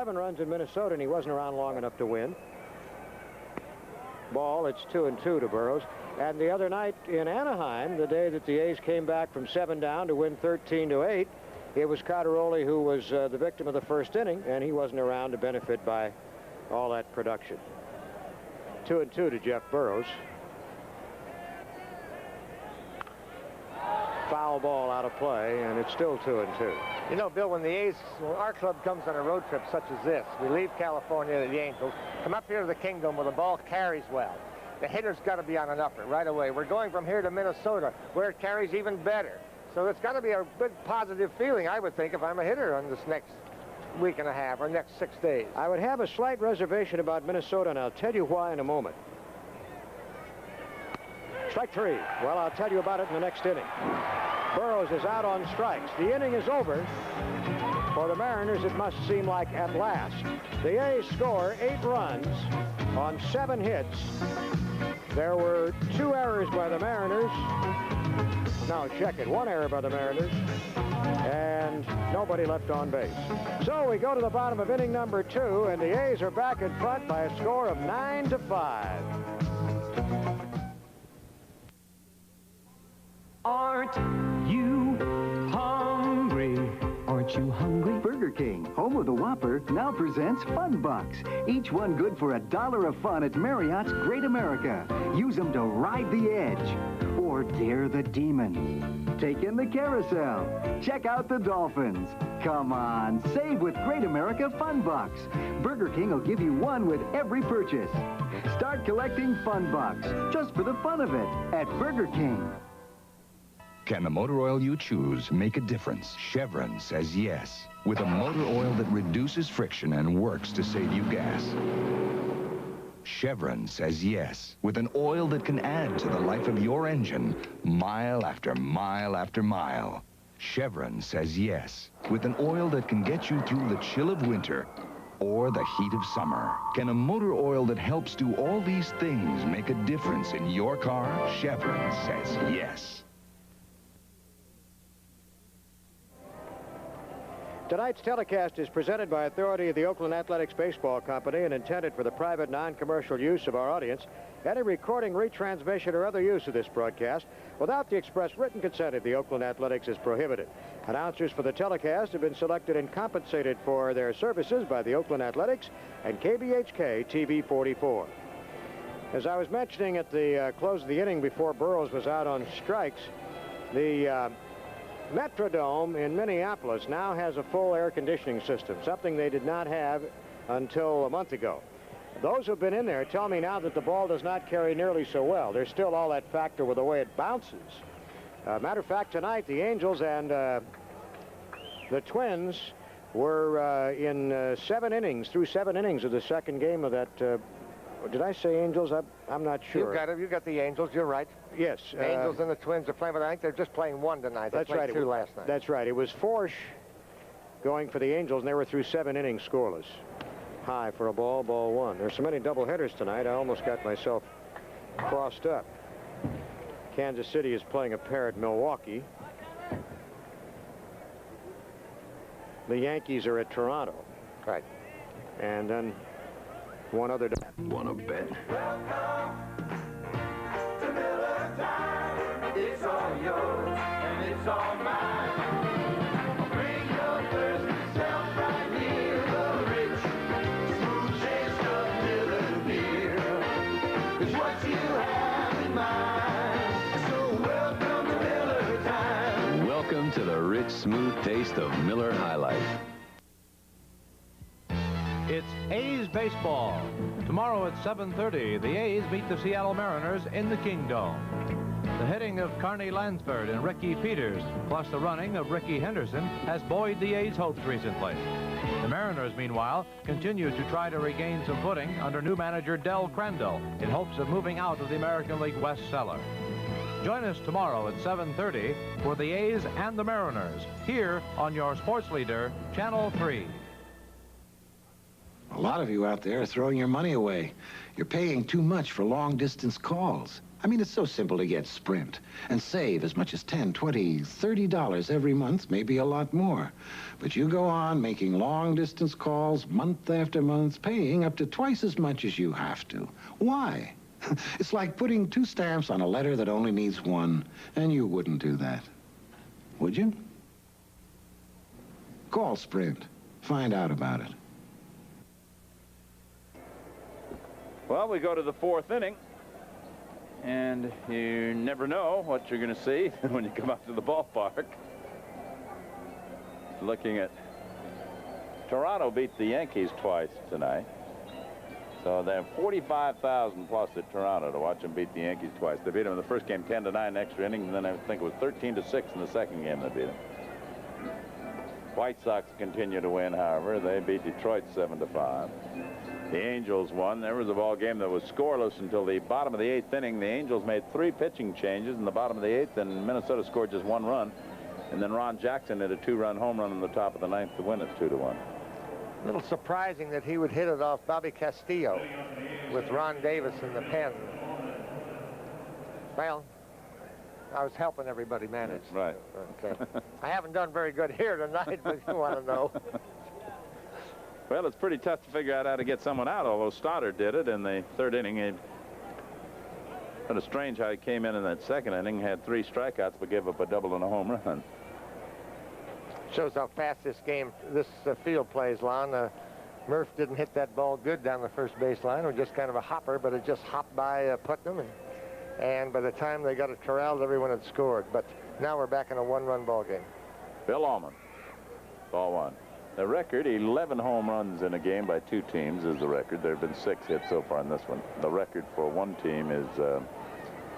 7 runs in Minnesota, and he wasn't around long enough to win. Ball, it's 2-2 to Burroughs. And the other night in Anaheim, the day that the A's came back from 7 down to win 13-8, it was Cotteroli who was the victim of the first inning, and he wasn't around to benefit by all that production. 2-2 to Jeff Burroughs. Foul ball out of play, and it's still 2-2. You know, Bill, when our club comes on a road trip such as this, we leave California, the Angels, come up here to the Kingdom where the ball carries well. The hitter's got to be on an upper right away. We're going from here to Minnesota, where it carries even better. So it's got to be a big positive feeling, I would think, if I'm a hitter on this next week and a half or next 6 days. I would have a slight reservation about Minnesota, and I'll tell you why in a moment. Strike 3. Well, I'll tell you about it in the next inning. Burroughs is out on strikes. The inning is over. For the Mariners, it must seem like at last. The A's score 8 runs on 7 hits. There were 2 errors by the Mariners. No, check it. 1 error by the Mariners. And nobody left on base. So we go to the bottom of inning number 2, and the A's are back in front by a score of 9-5. Aren't you hungry? Aren't you hungry? Burger King, home of the Whopper, now presents Fun Bucks. Each one good for $1 of fun at Marriott's Great America. Use them to ride the edge or dare the demon. Take in the carousel. Check out the dolphins. Come on, save with Great America Fun Bucks. Burger King will give you one with every purchase. Start collecting Fun Bucks just for the fun of it at Burger King. Can the motor oil you choose make a difference? Chevron says yes, with a motor oil that reduces friction and works to save you gas. Chevron says yes, with an oil that can add to the life of your engine mile after mile after mile. Chevron says yes, with an oil that can get you through the chill of winter or the heat of summer. Can a motor oil that helps do all these things make a difference in your car? Chevron says yes. Tonight's telecast is presented by authority of the Oakland Athletics Baseball Company and intended for the private, non-commercial use of our audience. Any recording, retransmission, or other use of this broadcast without the express written consent of the Oakland Athletics is prohibited. Announcers for the telecast have been selected and compensated for their services by the Oakland Athletics and KBHK TV 44. As I was mentioning at the close of the inning before Burroughs was out on strikes, the Metrodome in Minneapolis now has a full air conditioning system, something they did not have until a month ago. Those who've been in there tell me now that the ball does not carry nearly so well. There's still all that factor with the way it bounces. Matter of fact, tonight the Angels and the Twins were in 7 innings, through 7 innings of the second game of that. Did I say Angels? I'm not sure. You got it. You got the Angels. You're right. Yes. The Angels and the Twins are playing, but I think they're just playing 1 tonight. That's right. 2 last night. That's right. It was Forsch going for the Angels, and they were through 7 innings scoreless. High for a ball 1. There's so many doubleheaders tonight, I almost got myself crossed up. Kansas City is playing a pair at Milwaukee. The Yankees are at Toronto. Right. And then one other. Wanna bet? Welcome to Miller Time. It's all yours and it's all mine. Bring your thirsty self right here. The rich, smooth taste of Miller beer is what you have in mind. So welcome to Miller Time. Welcome to the rich, smooth taste of Miller High Life. It's A's baseball. Tomorrow at 7:30, the A's meet the Seattle Mariners in the Kingdome. The hitting of Carney Lansford and Ricky Peters, plus the running of Ricky Henderson, has buoyed the A's hopes recently. The Mariners, meanwhile, continue to try to regain some footing under new manager Del Crandall in hopes of moving out of the American League West cellar. Join us tomorrow at 7:30 for the A's and the Mariners, here on your sports leader, Channel 3. A lot of you out there are throwing your money away. You're paying too much for long-distance calls. I mean, it's so simple to get Sprint and save as much as $10, $20, $30 every month, maybe a lot more. But you go on making long-distance calls month after month, paying up to twice as much as you have to. Why? It's like putting 2 stamps on a letter that only needs 1, and you wouldn't do that. Would you? Call Sprint. Find out about it. Well, we go to the 4th inning, and you never know what you're going to see when you come out to the ballpark. Looking at Toronto beat the Yankees twice tonight. So they have 45,000 plus at Toronto to watch them beat the Yankees twice. They beat them in the first game 10-9 extra innings, and then I think it was 13-6 in the second game they beat them. White Sox continue to win, however. They beat Detroit 7-5. The Angels won. There was a ball game that was scoreless until the bottom of the 8th inning. The Angels made 3 pitching changes in the bottom of the 8th, and Minnesota scored just 1 run. And then Ron Jackson hit a 2-run home run in the top of the 9th to win it 2-1. A little surprising that he would hit it off Bobby Castillo with Ron Davis in the pen. Well, I was helping everybody manage. Right. Okay. I haven't done very good here tonight, but you want to know. Well, it's pretty tough to figure out how to get someone out, although Stoddard did it in the 3rd inning. It was strange how he came in that 2nd inning, had 3 strikeouts, but gave up a double and a home run. Shows how fast this field plays, Lon. Murph didn't hit that ball good down the first baseline. It was just kind of a hopper, but it just hopped by Putnam. And by the time they got it corralled, everyone had scored. But now we're back in a 1-run ball game. Bill Allman, ball 1. The record, 11 home runs in a game by 2 teams is the record. There have been 6 hits so far in this one. The record for one team is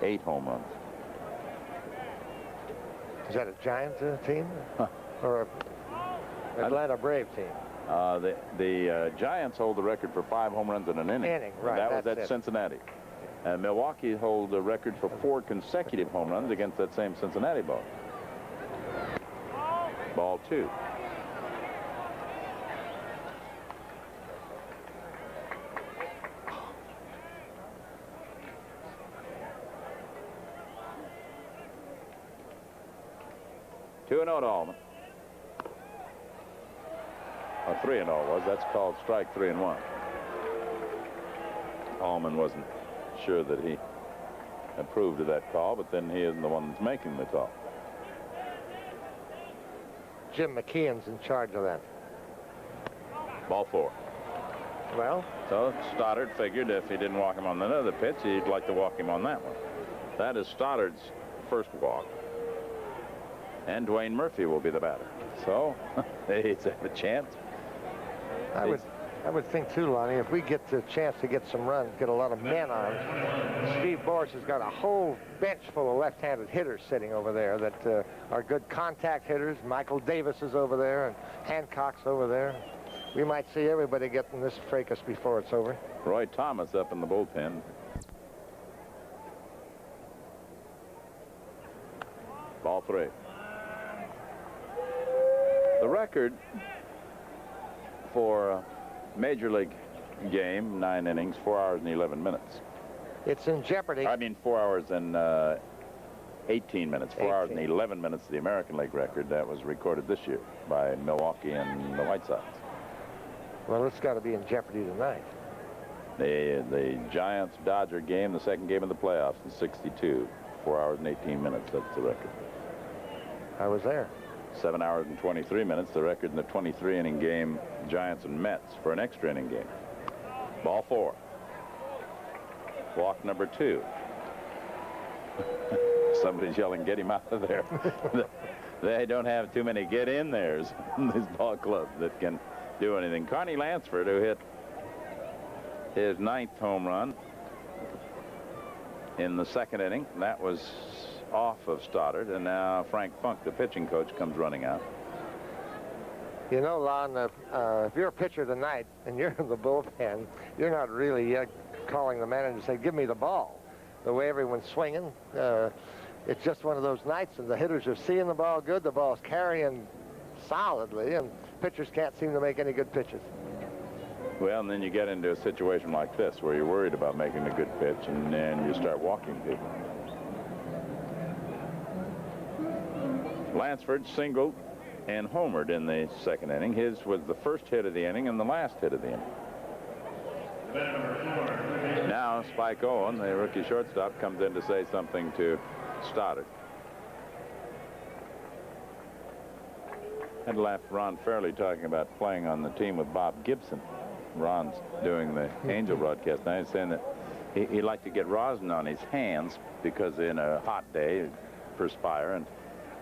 8 home runs. Is that a Giants team? Huh. Or an Atlanta Brave team? The Giants hold the record for 5 home runs in an inning. Right. That was at Cincinnati. And Milwaukee hold the record for 4 consecutive home runs against that same Cincinnati ball. Ball 2. Two and 0 to Allman. Or 3-0 was. That's called strike 3 and 1. Allman wasn't sure that he approved of that call, but then he isn't the one that's making the call. Jim McKeon's in charge of that. Ball 4. Well, so Stoddard figured if he didn't walk him on another pitch, he'd like to walk him on that one. That is Stoddard's first walk. And Dwayne Murphy will be the batter. So he's have a chance. I would think too, Lonnie, if we get the chance to get some runs, get a lot of men on, Steve Boris has got a whole bench full of left-handed hitters sitting over there that are good contact hitters. Michael Davis is over there, and Hancock's over there. We might see everybody getting this fracas before it's over. Roy Thomas up in the bullpen. Ball 3. The record for a Major League game, 9 innings, 4 hours and 11 minutes. It's in jeopardy. I mean 4 hours and 18 minutes. 4 hours and 11 minutes, the American League record. That was recorded this year by Milwaukee and the White Sox. Well, it's got to be in jeopardy tonight. The Giants-Dodger game, the second game of the playoffs in '62. 4 hours and 18 minutes. That's the record. I was there. 7 hours and 23 minutes, the record in the 23-inning game, Giants and Mets, for an extra inning game. Ball 4. Walk number 2. Somebody's yelling, get him out of there. They don't have too many get-in-theirs in this ball club that can do anything. Carney Lansford, who hit his 9th home run in the 2nd inning, that was off of Stoddard, and now Frank Funk, the pitching coach, comes running out. You know, Lon, if you're a pitcher tonight and you're in the bullpen, you're not really calling the manager to say, give me the ball. The way everyone's swinging, it's just one of those nights, and the hitters are seeing the ball good, the ball's carrying solidly, and pitchers can't seem to make any good pitches. Well, and then you get into a situation like this where you're worried about making a good pitch, and then you start walking people. Lansford singled and homered in the second inning. His was the first hit of the inning and the last hit of the inning. Now Spike Owen, the rookie shortstop, comes in to say something to Stoddard. I'd laughed Ron Fairley talking about playing on the team with Bob Gibson. Ron's doing the Angel broadcast now. He's saying that he liked to get rosin on his hands because in a hot day, it'd perspire,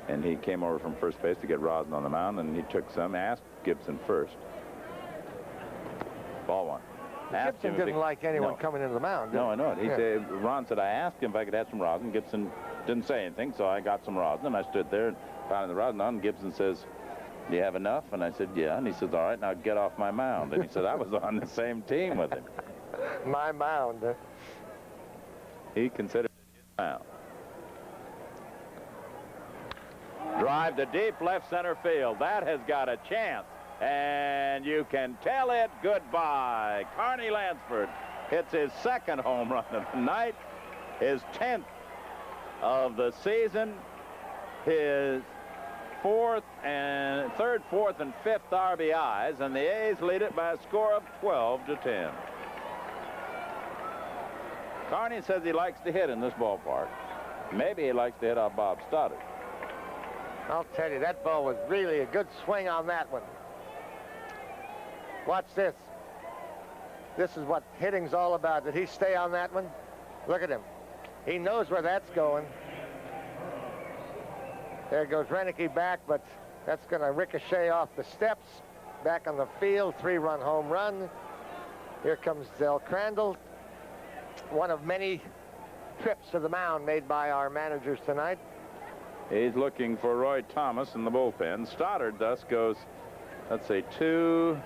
and he came over from first base to get rosin on the mound, and he took some, asked Gibson first. Ball one. Gibson didn't like anyone coming into the mound. No, I know it. He said, Ron said, I asked him if I could have some rosin. Gibson didn't say anything, so I got some rosin, and I stood there and pounded the rosin on, and Gibson says, do you have enough? And I said, yeah. And he says, all right, now get off my mound. And he said, I was on the same team with him. My mound. He considered it his mound. Drive to deep left center field. That has got a chance. And you can tell it goodbye. Carney Lansford hits his second home run of the night, his 10th of the season, his third, fourth, and fifth RBIs, and the A's lead it by a score of 12-10. Carney says he likes to hit in this ballpark. Maybe he likes to hit off Bob Stoddard. I'll tell you, that ball was really a good swing on that one. Watch this. This is what hitting's all about. Did he stay on that one? Look at him. He knows where that's going. There goes Renicky back, but that's going to ricochet off the steps. Back on the field, 3-run home run. Here comes Del Crandall. One of many trips to the mound made by our managers tonight. He's looking for Roy Thomas in the bullpen. Stoddard thus goes, let's say, 2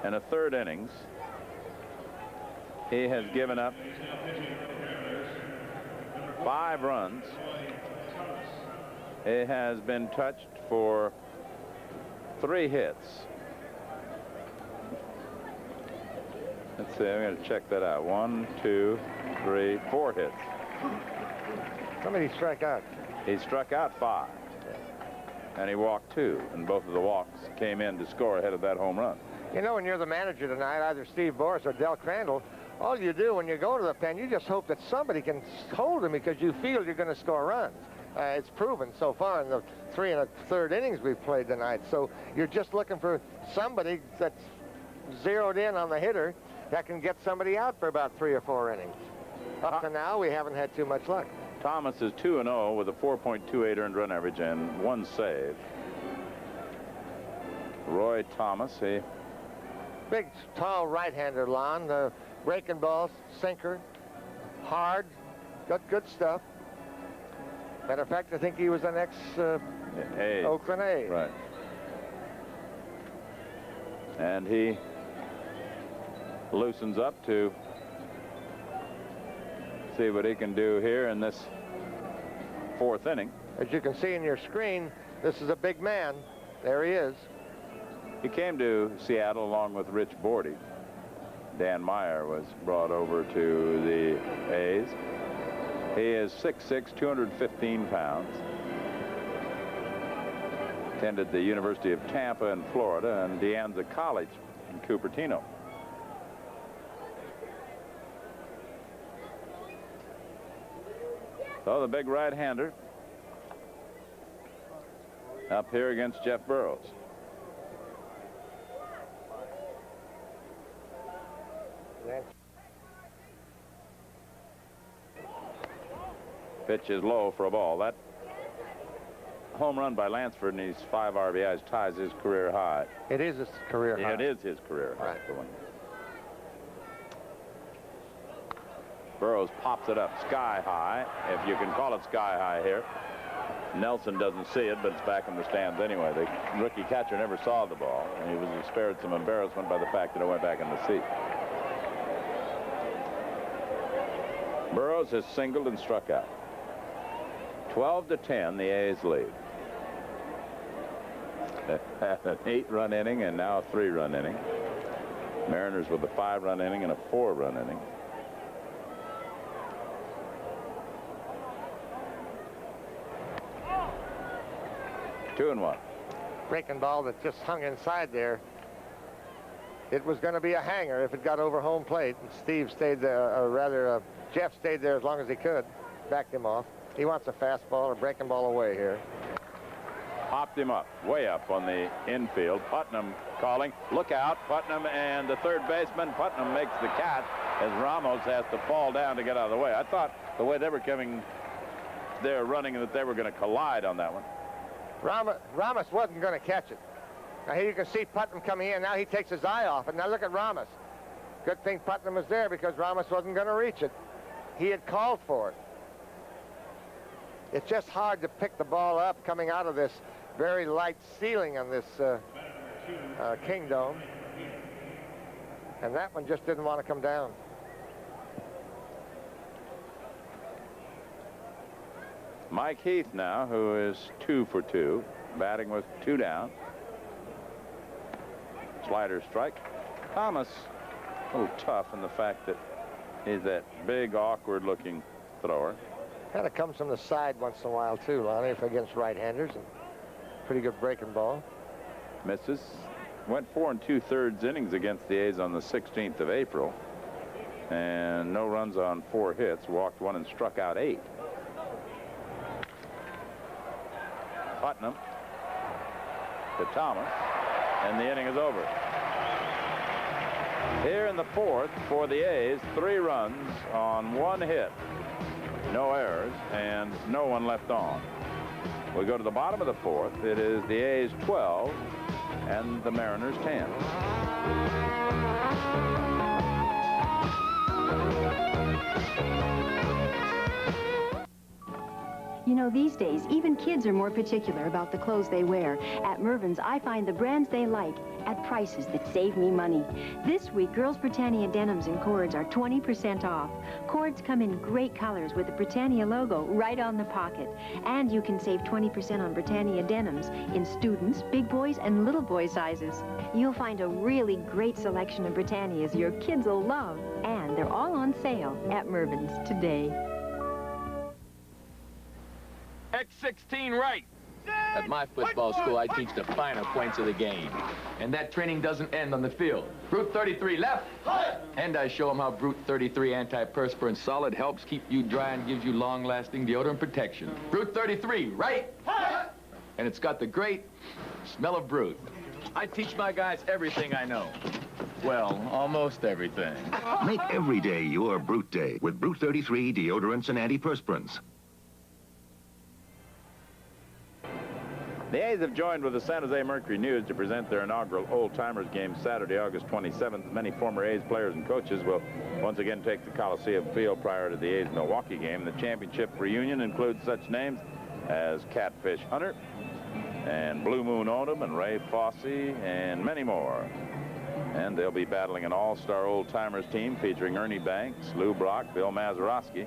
1/3 innings. He has given up 5 runs. He has been touched for 3 hits. Let's see, I'm going to check that out. 1, 2, 3, 4 hits. Somebody struck out. He struck out 5. And he walked 2. And both of the walks came in to score ahead of that home run. You know, when you're the manager tonight, either Steve Boris or Del Crandall, all you do when you go to the pen, you just hope that somebody can hold him because you feel you're going to score runs. It's proven so far in the 3 1/3 innings we've played tonight. So you're just looking for somebody that's zeroed in on the hitter that can get somebody out for about 3 or 4 innings. Up to now, we haven't had too much luck. Thomas is 2-0 with a 4.28 earned run average and 1 save. Roy Thomas, he... Big, tall right-hander, Lon. Breaking balls, sinker, hard, got good stuff. Matter of fact, I think he was an ex-Oakland A's. Right. And he loosens up to see what he can do here in this 4th inning. As you can see in your screen, this is a big man. There he is. He came to Seattle along with Rich Bordy. Dan Meyer was brought over to the A's. He is 6'6", 215 pounds. Attended the University of Tampa in Florida and De Anza College in Cupertino. So the big right-hander up here against Jeff Burroughs. Pitch is low for a ball. That home run by Lansford and his 5 RBIs ties his career high. It is his career high. It is his career high. Right. Burroughs pops it up sky high, if you can call it sky high here. Nelson doesn't see it, but it's back in the stands anyway. The rookie catcher never saw the ball, and he was spared some embarrassment by the fact that it went back in the seat. Burroughs has singled and struck out. 12-10, the A's lead. An 8-run inning and now a 3-run inning. Mariners with a 5-run inning and a 4-run inning. Two and one. Breaking ball that just hung inside there. It was going to be a hanger if it got over home plate. And Steve stayed there, or rather, Jeff stayed there as long as he could. Backed him off. He wants a fastball or breaking ball away here. Popped him up, way up on the infield. Putnam calling. Look out, Putnam and the third baseman. Putnam makes the catch as Ramos has to fall down to get out of the way. I thought the way they were coming, they were running, that they were going to collide on that one. Ramos wasn't going to catch it. Now here you can see Putnam coming in. Now he takes his eye off it. Now look at Ramos. Good thing Putnam was there because Ramos wasn't going to reach it. He had called for it. It's just hard to pick the ball up coming out of this very light ceiling on this King Dome. And that one just didn't want to come down. Mike Heath now, who is 2 for 2, batting with 2 down. Slider strike. Thomas, a little tough in the fact that he's that big, awkward-looking thrower. Kind of comes from the side once in a while, too, Lonnie, if against right-handers. And pretty good breaking ball. Misses. Went 4 2/3 innings against the A's on the 16th of April. And no runs on 4 hits. Walked 1 and struck out 8. Putnam to Thomas, and the inning is over. Here in the 4th for the A's, 3 runs on 1 hit. No errors and no one left on. We go to the bottom of the 4th. It is the A's 12 and the Mariners 10. You know, these days, even kids are more particular about the clothes they wear. At Mervyn's, I find the brands they like at prices that save me money. This week, Girls Britannia denims and cords are 20% off. Cords come in great colors with the Britannia logo right on the pocket. And you can save 20% on Britannia denims in students, big boys, and little boy sizes. You'll find a really great selection of Britannias your kids will love. And they're all on sale at Mervyn's today. X16 right. At my football school, I teach the finer points of the game. And that training doesn't end on the field. Brut 33 left. And I show them how Brut 33 antiperspirant solid helps keep you dry and gives you long-lasting deodorant protection. Brut 33 right. And it's got the great smell of Brut. I teach my guys everything I know. Well, almost everything. Make every day your Brut day with Brut 33 deodorants and antiperspirants. The A's have joined with the San Jose Mercury News to present their inaugural Old Timers game Saturday, August 27th. Many former A's players and coaches will once again take the Coliseum field prior to the A's Milwaukee game. The championship reunion includes such names as Catfish Hunter and Blue Moon Odom and Ray Fosse and many more. And they'll be battling an all-star Old Timers team featuring Ernie Banks, Lou Brock, Bill Mazeroski,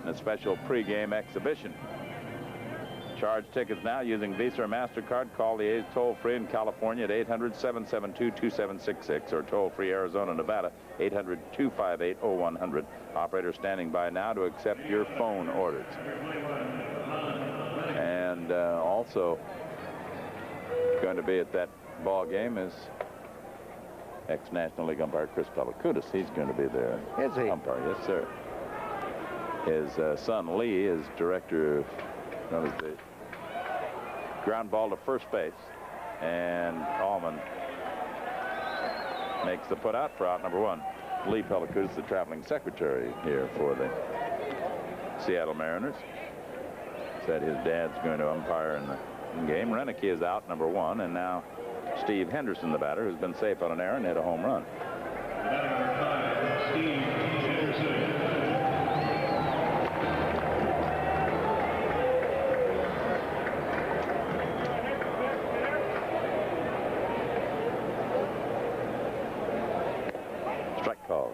and a special pregame exhibition. Charge tickets now using Visa or MasterCard. Call the A's toll-free in California at 800-772-2766 or toll-free Arizona, Nevada, 800-258-0100. Operator standing by now to accept your phone orders. And also going to be at that ball game is ex-National League umpire Chris Pellicudis. He's going to be there. Is he? Umpire, yes, sir. His son Lee is director of the ground ball to first base, and Allman makes the put out for out number 1. Lee Pellicudis, the traveling secretary here for the Seattle Mariners, said his dad's going to umpire in the game. Renicky is out, number 1, and now Steve Henderson, the batter, who's been safe on an error and hit a home run. Steve Henderson. Call.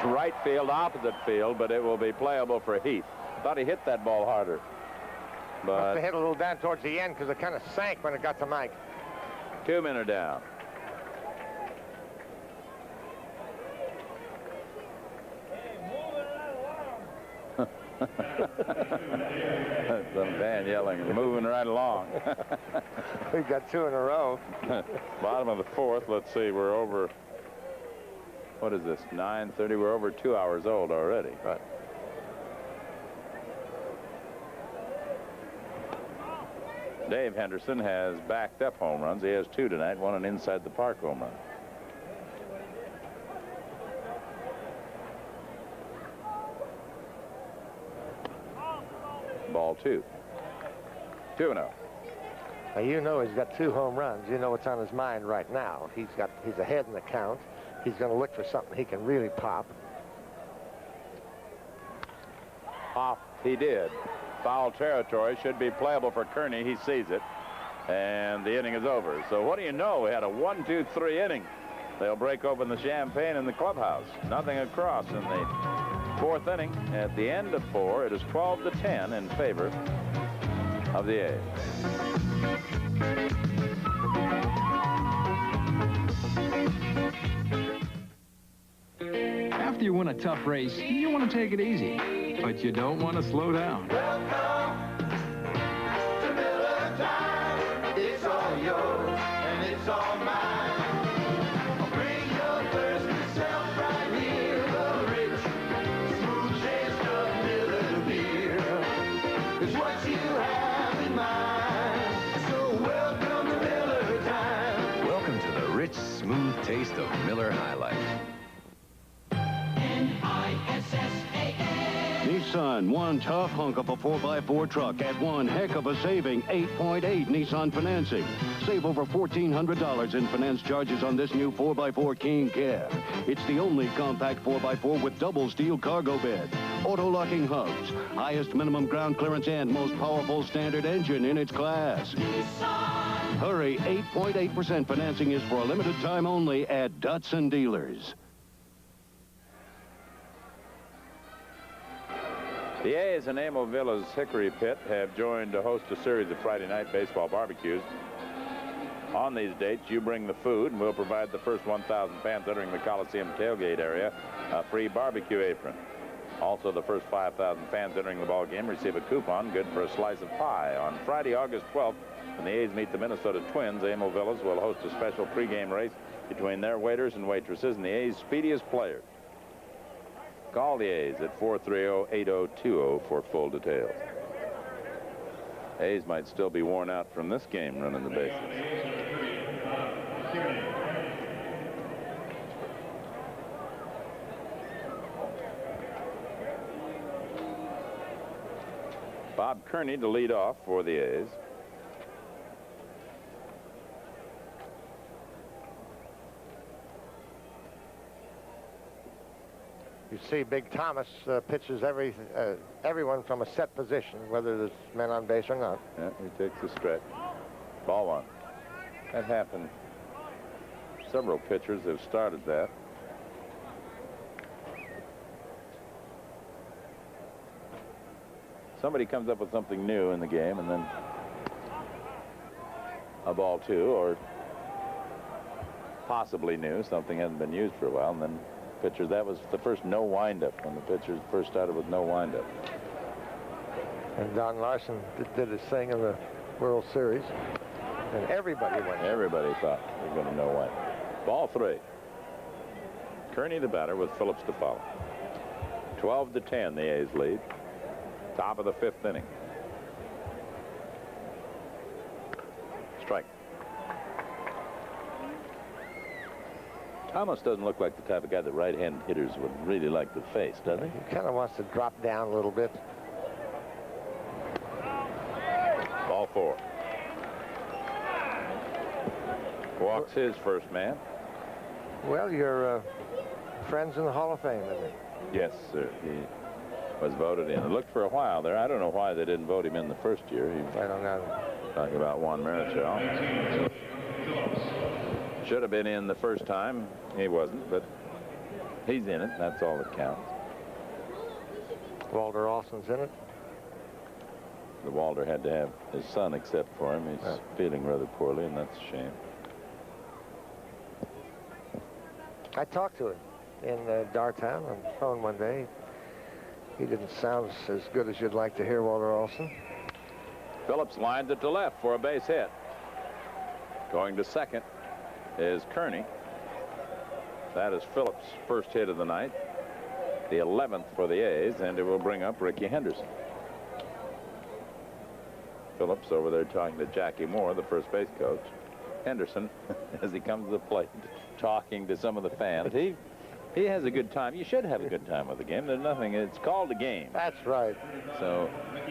to right field, opposite field, but it will be playable for Heath. Thought he hit that ball harder. But must have hit a little down towards the end because it kind of sank when it got to Mike. 2 men are down. Some man yelling, moving right along. We got 2 in a row. Bottom of the 4th. Let's see, we're over, what is this, 9:30? We're over 2 hours old already. Right. Dave Henderson has backed up home runs. He has 2 tonight, one an inside the park home run. Ball 2. 2-0. Now, you know he's got 2 home runs. You know what's on his mind right now. He's ahead in the count. He's going to look for something he can really pop. Off he did. Foul territory, should be playable for Kearney. He sees it, and the inning is over. So what do you know? We had a 1-2-3 inning. They'll break open the champagne in the clubhouse. Nothing across in the 4th inning. At the end of 4, it is 12-10 in favor of the A's. After you win a tough race, you want to take it easy, but you don't want to slow down. Welcome to Miller Time. It's all yours and it's all mine. Bring your thirsty self right here. The rich, smooth taste of Miller beer is what you have in mind. So welcome to Miller Time. Welcome to the rich, smooth taste of Miller High Life. Nissan, one tough hunk of a 4x4 truck at one heck of a saving, 8.8 Nissan financing. Save over $1,400 in finance charges on this new 4x4 King Cab. It's the only compact 4x4 with double steel cargo bed, auto-locking hubs, highest minimum ground clearance, and most powerful standard engine in its class. Nissan. Hurry, 8.8% financing is for a limited time only at Datsun dealers. The A's and Amo Villa's Hickory Pit have joined to host a series of Friday night baseball barbecues. On these dates, you bring the food, and we'll provide the first 1,000 fans entering the Coliseum tailgate area a free barbecue apron. Also, the first 5,000 fans entering the ball game receive a coupon good for a slice of pie. On Friday, August 12th, when the A's meet the Minnesota Twins, Amo Villas will host a special pregame race between their waiters and waitresses and the A's speediest players. Call the A's at 430-8020 for full details. A's might still be worn out from this game running the bases. Bob Kearney to lead off for the A's. You see Big Thomas pitches everyone from a set position, whether there's men on base or not. Yeah, he takes the stretch. Ball 1. That happened. Several pitchers have started that. Somebody comes up with something new in the game, and then a ball 2, or possibly new, something hasn't been used for a while, and then pitchers, that was the first no windup when the pitchers first started with no windup. And Don Larson did his thing in the World Series, and everybody went. Everybody thought they were going to no windup. Ball 3. Kearney the batter with Phillips to follow. 12-10 the A's lead. Top of the 5th inning. Strike. Thomas doesn't look like the type of guy that right-hand hitters would really like to face, does he? He kind of wants to drop down a little bit. Ball 4. Walks his first man. Well, your friend's in the Hall of Fame, isn't he? Yes, sir. He was voted in. It looked for a while there. I don't know why they didn't vote him in the first year. I don't know. Talking about Juan Marichal. Should have been in the first time. He wasn't, but He's in it. That's all that counts. Walter Alston's in it. The Walter had to have his son except for him. He's feeling rather poorly, and that's a shame. I talked to him in Dartown on the phone one day. He didn't sound as good as you'd like to hear, Walter Alston. Phillips lines it to left for a base hit. Going to second is Kearney. That is Phillips' first hit of the night, the 11th for the A's, and it will bring up Ricky Henderson. Phillips over there talking to Jackie Moore, the first base coach. Henderson, as he comes to the plate, talking to some of the fans. He has a good time. You should have a good time with the game. There's nothing. It's called a game. That's right. So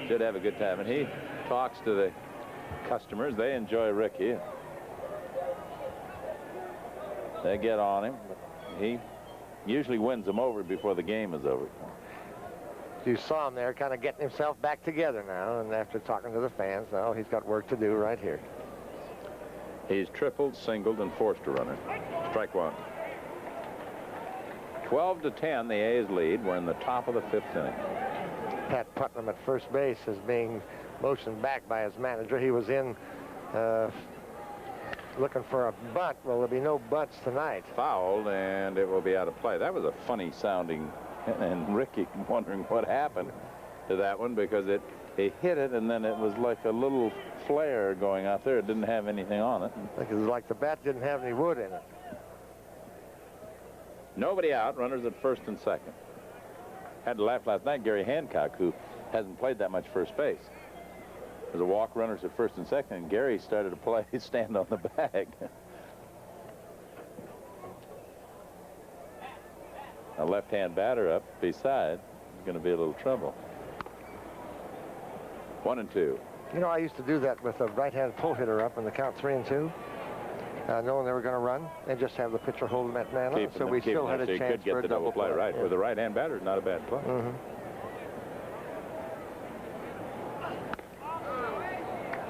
should have a good time. And he talks to the customers. They enjoy Ricky. They get on him. But he usually wins them over before the game is over. You saw him there kind of getting himself back together now. And after talking to the fans, now he's got work to do right here. He's tripled, singled, and forced a runner. Strike one. 12-10, the A's lead. We're in the top of the 5th inning. Pat Putnam at first base is being motioned back by his manager. He was in looking for a bunt. Well, there'll be no bunts tonight. Fouled, and it will be out of play. That was a funny sounding, and Ricky wondering what happened to that one, because he hit it, and then it was like a little flare going out there. It didn't have anything on it. I think it was like the bat didn't have any wood in it. Nobody out. Runners at first and second. Had to laugh last night. Gary Hancock, who hasn't played that much first base. There's a walk, runners at first and second, and Gary started to play stand on the bag. A left-hand batter up beside is going to be a little trouble. 1-2. You know, I used to do that with a right-hand pull hitter up in the count 3-2. Knowing they were going to run, and just have the pitcher hold that man up, so we still had a chance for a double play. Right, yeah. With a right-hand batter, not a bad play.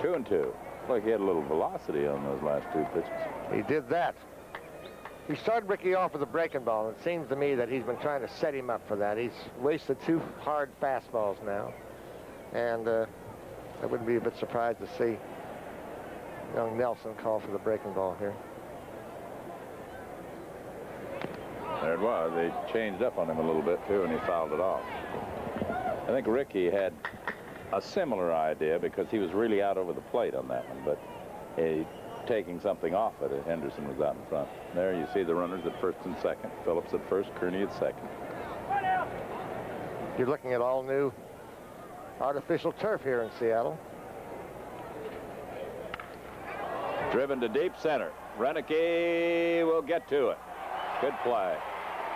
2-2. Like he had a little velocity on those last two pitches. He did that. He started Ricky off with a breaking ball. It seems to me that he's been trying to set him up for that. He's wasted 2 hard fastballs now, and I wouldn't be a bit surprised to see young Nelson call for the breaking ball here. There it was. They changed up on him a little bit, too, and he fouled it off. I think Ricky had a similar idea because he was really out over the plate on that one, but taking something off it, Henderson was out in front. There you see the runners at first and second. Phillips at first, Kearney at second. You're looking at all new artificial turf here in Seattle. Driven to deep center. Renicky will get to it. Good play.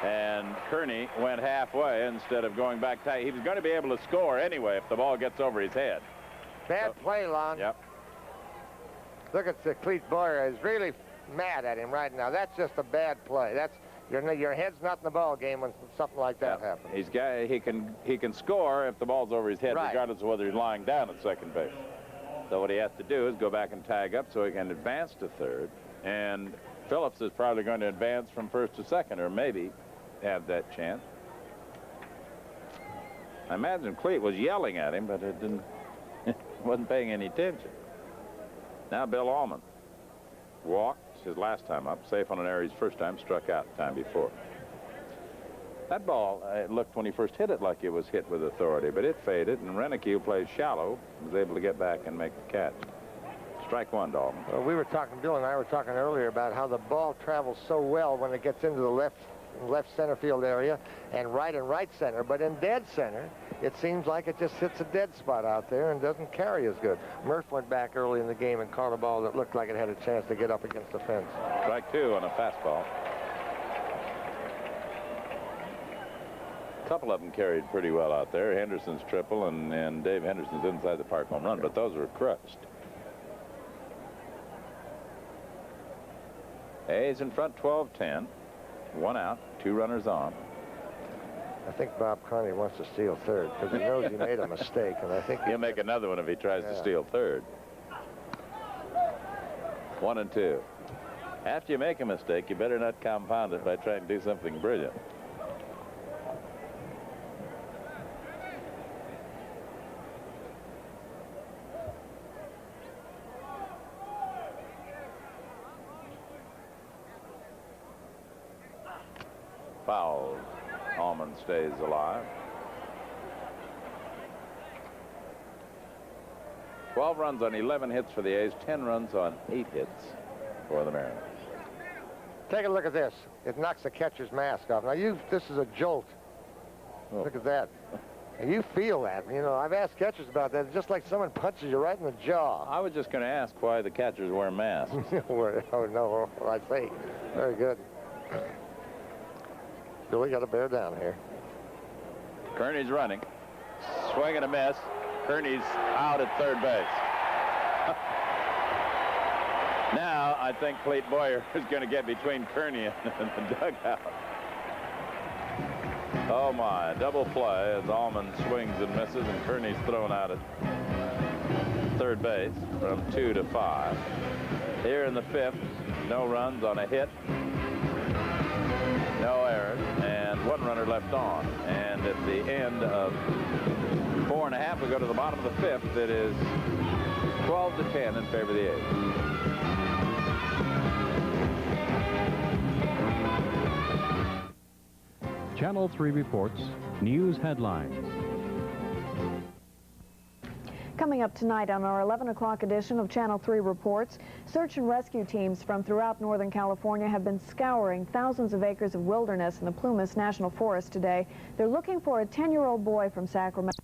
And Kearney went halfway instead of going back tight. He was going to be able to score anyway if the ball gets over his head. Bad play, Lon. Yep. Look at the Cleet Boyer is really mad at him right now. That's just a bad play. That's your head's not in the ball game when something like that happens. He can score if the ball's over his head, regardless of whether he's lying down at second base. So what he has to do is go back and tag up so he can advance to third. And Phillips is probably going to advance from first to second, or maybe have that chance. I imagine Cleet was yelling at him, but it didn't. Wasn't paying any attention. Now Bill Allman walked his last time up, safe on an error his first time, struck out the time before. That ball, it looked when he first hit it like it was hit with authority, but it faded, and Renicky, who plays shallow, was able to get back and make the catch. Strike one, Dalton. Well, Bill and I were talking earlier about how the ball travels so well when it gets into the left center field area and right center, but in dead center, it seems like it just hits a dead spot out there and doesn't carry as good. Murph went back early in the game and caught a ball that looked like it had a chance to get up against the fence. Strike two on a fastball. A couple of them carried pretty well out there. Henderson's triple and Dave Henderson's inside the park home run, but those were crushed. A's in front 12-10. 1 out, 2 runners on. I think Bob Carney wants to steal third because he knows he made a mistake, and I think he'll make another one if he tries to steal third. 1-2. After you make a mistake, you better not compound it by trying to do something brilliant. fouled. Allman stays alive. 12 runs on 11 hits for the A's, 10 runs on 8 hits for the Mariners. Take a look at this. It knocks the catcher's mask off. Now, this is a jolt. Oh. Look at that. And you feel that. You know, I've asked catchers about that. It's just like someone punches you right in the jaw. I was just going to ask why the catchers wear masks. Oh, no. I see. Very good. Billy got to bear down here. Kearney's running. Swing and a miss. Kearney's out at third base. Now, I think Clete Boyer is going to get between Kearney and the dugout. Oh, my. Double play as Allman swings and misses, and Kearney's thrown out at third base from 2 to 5. Here in the 5th, no runs on a hit, no errors, and 1 runner left on. And at the end of 4 1/2, we go to the bottom of the 5th. It is 12 to 10 in favor of the A's. Channel 3 reports news headlines. Coming up tonight on our 11 o'clock edition of Channel 3 Reports, search and rescue teams from throughout Northern California have been scouring thousands of acres of wilderness in the Plumas National Forest today. They're looking for a 10-year-old boy from Sacramento.